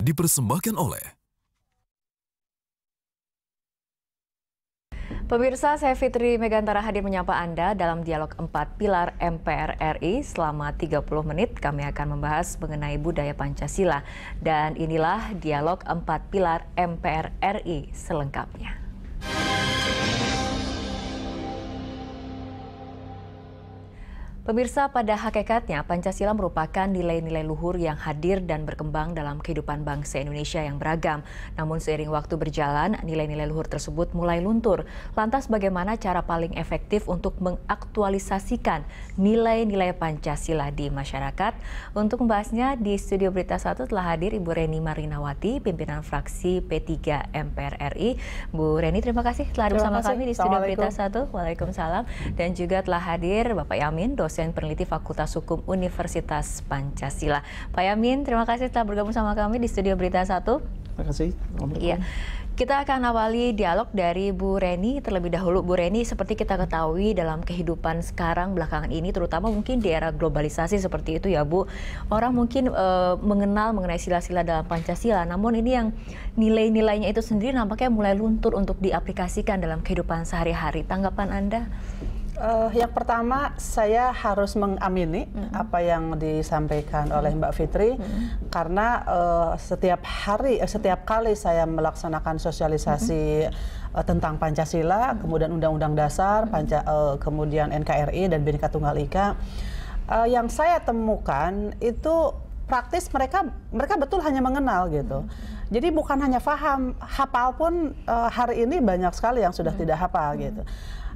dipersembahkan oleh Pemirsa, saya Fitri Megantara hadir menyapa Anda dalam dialog 4 pilar MPR RI. Selama 30 menit kami akan membahas mengenai budaya Pancasila. Dan inilah dialog 4 pilar MPR RI selengkapnya. Pemirsa, pada hakikatnya Pancasila merupakan nilai-nilai luhur yang hadir dan berkembang dalam kehidupan bangsa Indonesia yang beragam. Namun seiring waktu berjalan, nilai-nilai luhur tersebut mulai luntur. Lantas bagaimana cara paling efektif untuk mengaktualisasikan nilai-nilai Pancasila di masyarakat? Untuk membahasnya di studio Berita 1 telah hadir Ibu Reni Marinawati, pimpinan fraksi P3 MPR RI. Bu Reni, terima kasih telah bersama kami di studio Berita 1. Waalaikumsalam. Dan juga telah hadir Bapak Yamin, dosen peneliti Fakultas Hukum Universitas Pancasila. Pak Yamin, terima kasih telah bergabung sama kami di studio Berita 1. Terima kasih. Iya. Kita akan awali dialog dari Bu Reni terlebih dahulu. Bu Reni, seperti kita ketahui dalam kehidupan sekarang belakangan ini, terutama mungkin di era globalisasi seperti itu ya Bu, orang mungkin mengenal mengenai sila-sila dalam Pancasila, namun ini yang nilai-nilainya itu sendiri nampaknya mulai luntur untuk diaplikasikan dalam kehidupan sehari-hari. Tanggapan Anda? Yang pertama, saya harus mengamini apa yang disampaikan oleh Mbak Fitri, karena setiap kali saya melaksanakan sosialisasi tentang Pancasila, kemudian Undang-Undang Dasar, kemudian NKRI dan Bhinneka Tunggal Ika, yang saya temukan itu praktis mereka betul hanya mengenal gitu. Jadi bukan hanya paham, hafal pun hari ini banyak sekali yang sudah tidak hafal gitu.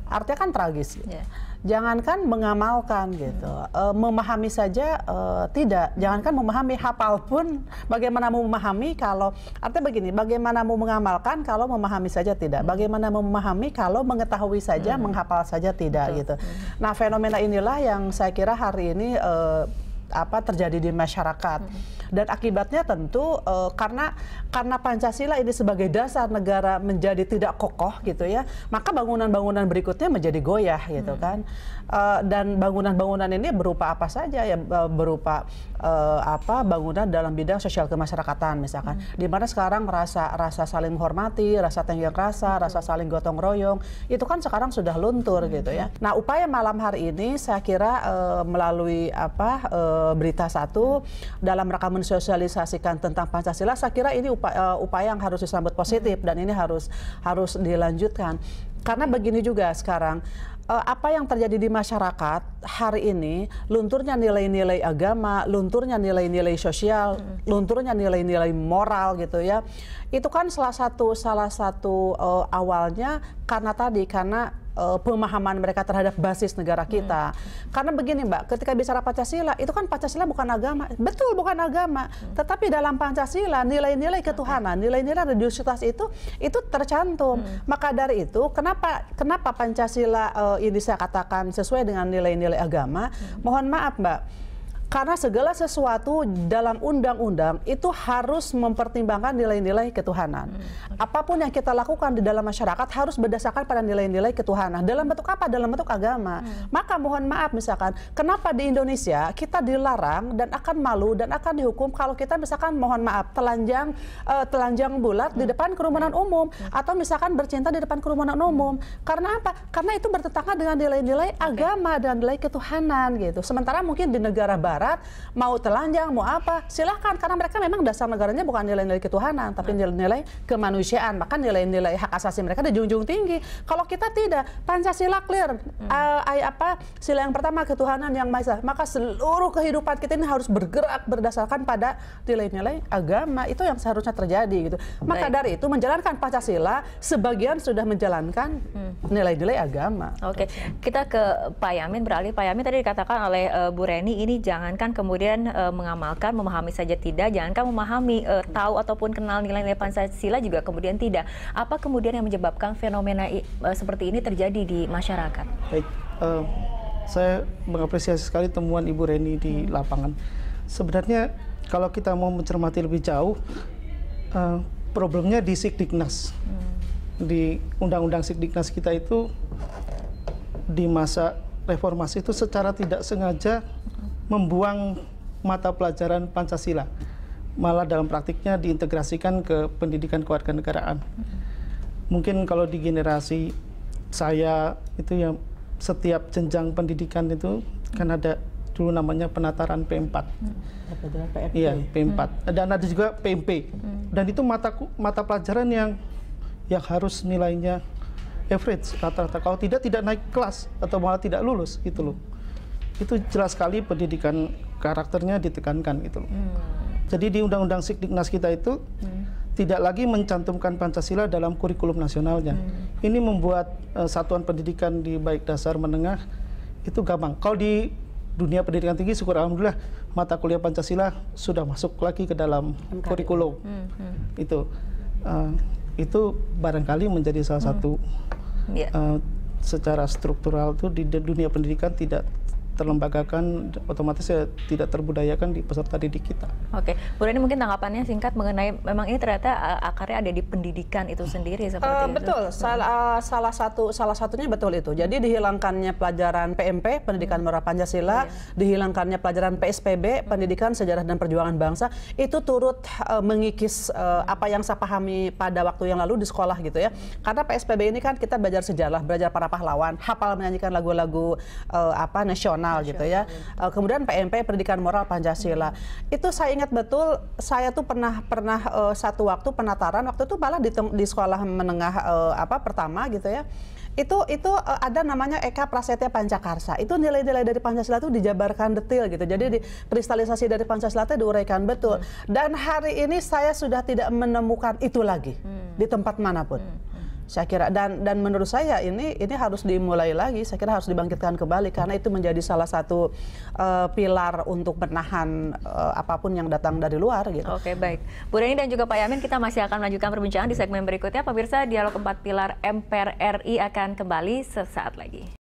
Artinya kan tragis. Gitu. Jangankan mengamalkan gitu, memahami saja tidak. Jangankan memahami, hafal pun bagaimana mau memahami kalau, artinya begini, bagaimana mau mengamalkan kalau memahami saja tidak. Bagaimana mau memahami kalau mengetahui saja, menghafal saja tidak gitu. Nah, fenomena inilah yang saya kira hari ini terjadi di masyarakat. Dan akibatnya tentu karena Pancasila ini sebagai dasar negara menjadi tidak kokoh gitu ya, maka bangunan-bangunan berikutnya menjadi goyah gitu kan. Dan bangunan-bangunan ini berupa apa saja ya, berupa bangunan dalam bidang sosial kemasyarakatan misalkan, di mana sekarang rasa saling menghormati, rasa tenggang rasa saling gotong royong itu kan sekarang sudah luntur gitu ya. Nah, upaya malam hari ini saya kira melalui Berita 1 dalam rangka mensosialisasikan tentang Pancasila, saya kira ini upaya yang harus disambut positif dan ini harus dilanjutkan. Karena begini juga sekarang, apa yang terjadi di masyarakat hari ini, lunturnya nilai-nilai agama, lunturnya nilai-nilai sosial, lunturnya nilai-nilai moral gitu ya. Itu kan salah satu awalnya karena pemahaman mereka terhadap basis negara kita. Karena begini Mbak, ketika bicara Pancasila, itu kan Pancasila bukan agama. Betul, bukan agama. Tetapi dalam Pancasila, nilai-nilai ketuhanan, nilai-nilai religiusitas itu tercantum. Maka dari itu, kenapa Pancasila ini saya katakan sesuai dengan nilai-nilai agama? Mohon maaf Mbak, karena segala sesuatu dalam undang-undang itu harus mempertimbangkan nilai-nilai ketuhanan. Apapun yang kita lakukan di dalam masyarakat harus berdasarkan pada nilai-nilai ketuhanan. Dalam bentuk apa? Dalam bentuk agama. Maka mohon maaf misalkan, kenapa di Indonesia kita dilarang dan akan malu dan akan dihukum kalau kita misalkan mohon maaf telanjang bulat di depan kerumunan umum, atau misalkan bercinta di depan kerumunan umum. Karena apa? Karena itu bertentangan dengan nilai-nilai agama dan nilai ketuhanan gitu. Sementara mungkin di negara barat mau telanjang, mau apa, silahkan, karena mereka memang dasar negaranya bukan nilai-nilai ketuhanan, tapi nilai-nilai kemanusiaan, bahkan nilai-nilai hak asasi mereka dijunjung tinggi. Kalau kita tidak, Pancasila clear, sila yang pertama ketuhanan yang maha esa, maka seluruh kehidupan kita ini harus bergerak berdasarkan pada nilai-nilai agama. Itu yang seharusnya terjadi gitu. Maka dari itu menjalankan Pancasila, sebagian sudah menjalankan nilai-nilai agama. Oke, kita ke Pak Yamin, beralih Pak Yamin, tadi dikatakan oleh Bu Reni, ini jangan jangankan kemudian mengamalkan, memahami saja tidak, jangankan memahami, tahu ataupun kenal nilai-nilai Pancasila juga kemudian tidak. Apa kemudian yang menyebabkan fenomena seperti ini terjadi di masyarakat? Baik, saya mengapresiasi sekali temuan Ibu Reni di lapangan. Sebenarnya kalau kita mau mencermati lebih jauh, problemnya di Sikdiknas. Di Undang-Undang Sikdiknas kita itu di masa reformasi itu secara tidak sengaja membuang mata pelajaran Pancasila. malah dalam praktiknya diintegrasikan ke pendidikan kewarganegaraan. Mungkin kalau di generasi saya itu ya setiap jenjang pendidikan itu kan ada dulu namanya penataran P4. Iya, P4. Dan ada juga PMP. Dan itu mata pelajaran yang harus nilainya average rata-rata. Kalau tidak naik kelas atau malah tidak lulus gitu loh. Itu jelas sekali pendidikan karakternya ditekankan gitu loh. Jadi di Undang-Undang Sikdiknas kita itu tidak lagi mencantumkan Pancasila dalam kurikulum nasionalnya. Ini membuat satuan pendidikan di baik dasar menengah itu gampang. Kalau di dunia pendidikan tinggi, syukur alhamdulillah mata kuliah Pancasila sudah masuk lagi ke dalam kurikulum. Itu barangkali menjadi salah satu secara struktural itu di dunia pendidikan tidak terlembagakan, otomatis ya tidak terbudayakan di peserta didik kita. Oke, Bu Reni mungkin tanggapannya singkat mengenai memang ini ternyata akarnya ada di pendidikan itu sendiri seperti itu. Betul, salah satunya betul itu. Jadi dihilangkannya pelajaran PMP, Pendidikan Moral Pancasila, dihilangkannya pelajaran PSPB, Pendidikan Sejarah dan Perjuangan Bangsa, itu turut mengikis apa yang saya pahami pada waktu yang lalu di sekolah gitu ya. Karena PSPB ini kan kita belajar sejarah, belajar para pahlawan, hafal menyanyikan lagu-lagu nasional gitu ya. Kemudian PMP, Pendidikan Moral Pancasila. Itu saya ingat betul, saya tuh pernah satu waktu penataran, waktu itu malah di sekolah menengah pertama gitu ya. Itu ada namanya Eka Prasetya Pancakarsa. Itu nilai-nilai dari Pancasila itu dijabarkan detail gitu. Jadi kristalisasi dari Pancasila itu diuraikan betul. Dan hari ini saya sudah tidak menemukan itu lagi di tempat manapun. Saya kira dan menurut saya ini harus dimulai lagi. Saya kira harus dibangkitkan kembali karena itu menjadi salah satu pilar untuk menahan apapun yang datang dari luar gitu. Oke, baik. Bu Reni dan juga Pak Yamin, kita masih akan melanjutkan perbincangan di segmen berikutnya. Pemirsa, Dialog 4 Pilar MPR RI akan kembali sesaat lagi.